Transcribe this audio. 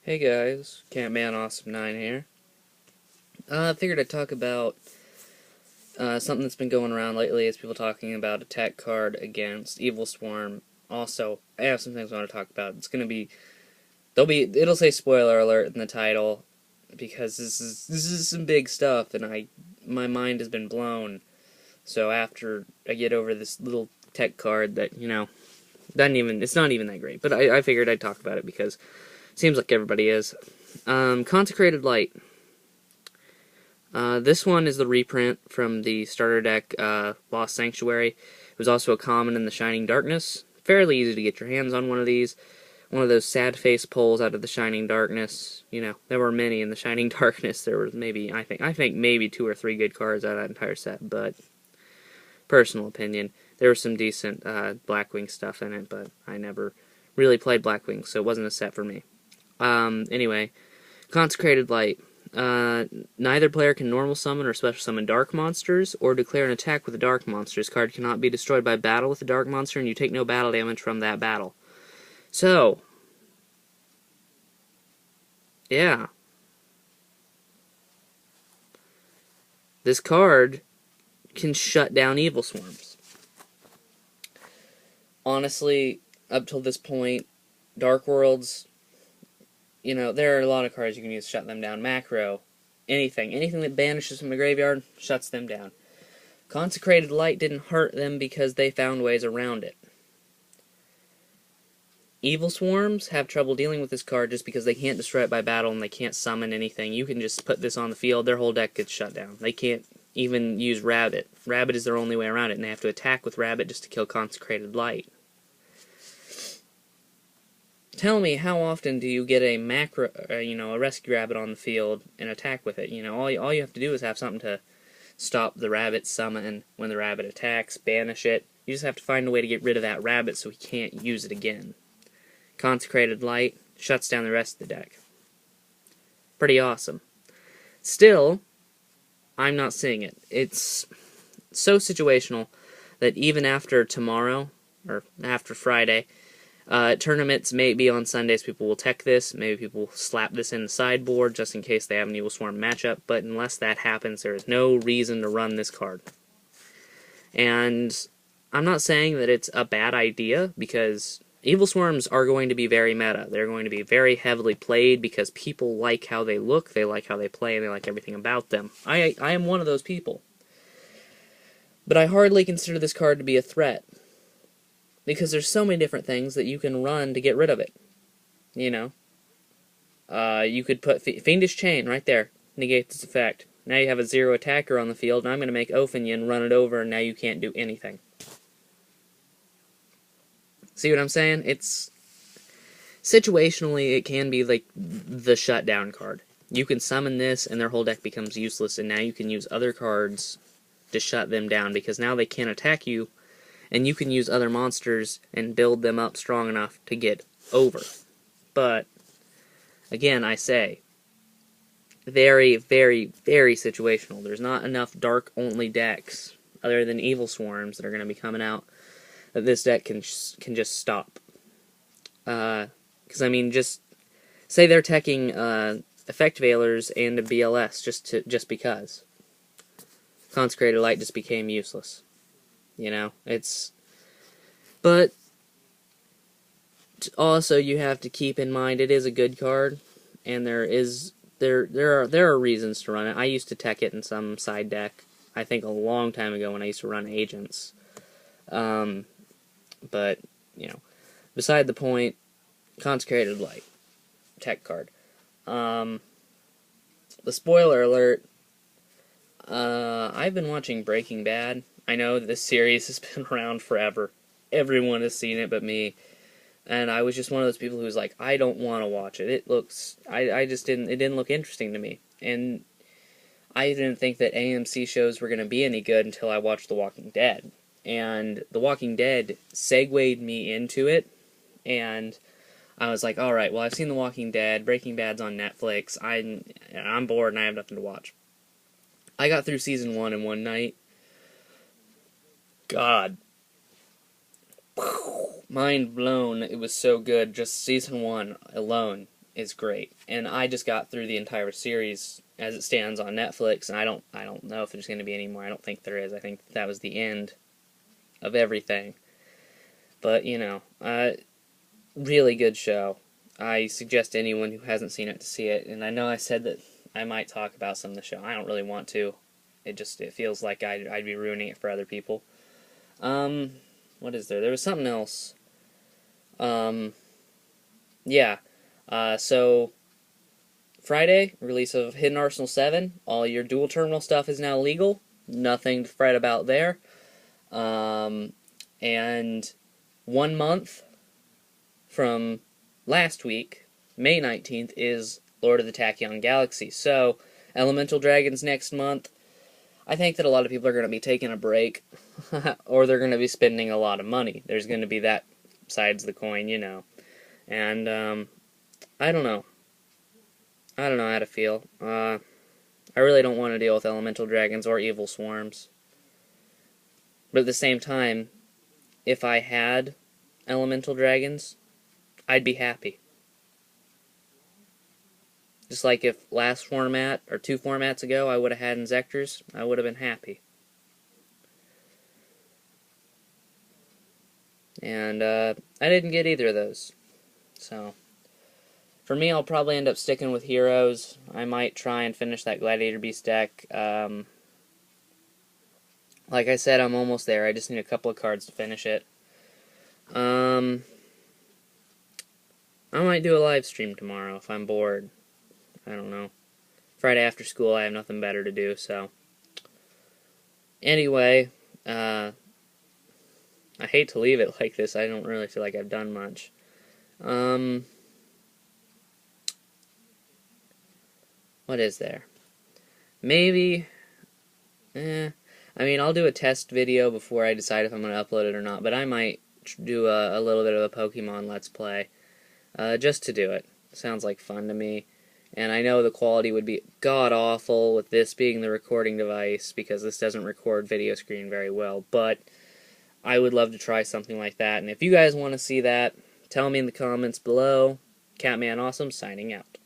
Hey guys, Campman Awesome 9 here. I figured I'd talk about something that's been going around lately is people talking about a tech card against Evil Swarm. Also, I have some things I want to talk about. It'll say spoiler alert in the title because this is some big stuff and my mind has been blown. So after I get over this little tech card that, it's not even that great, but I figured I'd talk about it because it seems like everybody is. Consecrated Light. This one is the reprint from the starter deck, Lost Sanctuary. It was also a common in the Shining Darkness. Fairly easy to get your hands on one of these. One of those sad face pulls out of the Shining Darkness. There were many in the Shining Darkness. There were I think maybe 2 or 3 good cards out of that entire set, but personal opinion. There was some decent Blackwing stuff in it, but I never really played Blackwing, so it wasn't a set for me. Anyway, Consecrated Light. Neither player can normal summon or special summon dark monsters, or declare an attack with a dark monster. This card cannot be destroyed by battle with a dark monster, and you take no battle damage from that battle. So, yeah. This card can shut down Evil Swarms. Honestly, up till this point, Dark Worlds, there are a lot of cards you can use to shut them down. Macro, anything that banishes from the graveyard, shuts them down. Consecrated Light didn't hurt them because they found ways around it. Evil Swarms have trouble dealing with this card just because they can't destroy it by battle and they can't summon anything. You can just put this on the field, their whole deck gets shut down. They can't even use Rabbit. Rabbit is their only way around it, and they have to attack with Rabbit just to kill Consecrated Light. Tell me, how often do you get a a rescue rabbit on the field and attack with it? All you have to do is have something to stop the rabbit summon when the rabbit attacks, banish it. You just have to find a way to get rid of that rabbit so he can't use it again. Consecrated Light shuts down the rest of the deck. Pretty awesome. Still, I'm not seeing it. It's so situational that even after tomorrow, or after Friday, tournaments may be on Sundays. People will tech this. Maybe people will slap this in the sideboard just in case they have an Evil Swarm matchup. But unless that happens, there is no reason to run this card. And I'm not saying that it's a bad idea, because Evil Swarms are going to be very meta. They're going to be very heavily played because people like how they look, they like how they play, and they like everything about them. I am one of those people. But I hardly consider this card to be a threat, because there's so many different things that you can run to get rid of it. You could put Fiendish Chain right there, negate this effect. Now you have a 0 attacker on the field, and I'm going to make Ophion run it over, and now you can't do anything. See what I'm saying? It's situationally, it can be like the shutdown card. You can summon this, and their whole deck becomes useless, and now you can use other cards to shut them down, because now they can't attack you, and you can use other monsters and build them up strong enough to get over. But, again, I say, very, very, very situational. There's not enough dark-only decks, other than Evil Swarms, that are going to be coming out, that this deck can just stop. Because, just say they're teching Effect Veilers and a BLS just because. Consecrated Light just became useless. But also you have to keep in mind it is a good card, and there are reasons to run it. I used to tech it in some side deck, I think a long time ago when I used to run Agents. But, beside the point, Consecrated Light, tech card. The spoiler alert, I've been watching Breaking Bad. I know this series has been around forever. Everyone has seen it but me. And I was just one of those people who was like, I don't want to watch it. It didn't look interesting to me. And I didn't think that AMC shows were going to be any good until I watched The Walking Dead. And The Walking Dead segued me into it, and I was like, alright, well, I've seen The Walking Dead, Breaking Bad's on Netflix, I'm bored and I have nothing to watch. I got through Season 1 in one night. God. Mind blown, it was so good, just Season 1 alone. is great. And I just got through the entire series as it stands on Netflix, and I don't know if there's going to be any more. I don't think there is. I think that was the end of everything. But, really good show. I suggest anyone who hasn't seen it to see it. And I know I said that I might talk about some of the show. I don't really want to. It feels like I'd be ruining it for other people. What is there? There was something else. Yeah. So Friday, release of Hidden Arsenal 7. All your dual terminal stuff is now legal. Nothing to fret about there. And 1 month from last week, May 19th, is Lord of the Tachyon Galaxy. So, Elemental Dragons next month. I think that a lot of people are going to be taking a break, or they're going to be spending a lot of money. There's going to be that sides of the coin, And, I don't know. I don't know how to feel. I really don't want to deal with elemental dragons or evil swarms. But at the same time, if I had elemental dragons, I'd be happy. Just like if last format, or 2 formats ago, I would have had Inzectors, I would have been happy. And I didn't get either of those. So, for me, I'll probably end up sticking with Heroes. I might try and finish that Gladiator Beast deck. Like I said, I'm almost there. I just need a couple of cards to finish it. I might do a live stream tomorrow if I'm bored. I don't know. Friday after school, I have nothing better to do, so. Anyway, I hate to leave it like this. I don't really feel like I've done much. What is there? Maybe, I'll do a test video before I decide if I'm going to upload it or not, but I might do a little bit of a Pokemon Let's Play, just to do it. Sounds like fun to me, and I know the quality would be god-awful with this being the recording device, because this doesn't record video screen very well, but I would love to try something like that, and if you guys want to see that, tell me in the comments below. Catman Awesome, signing out.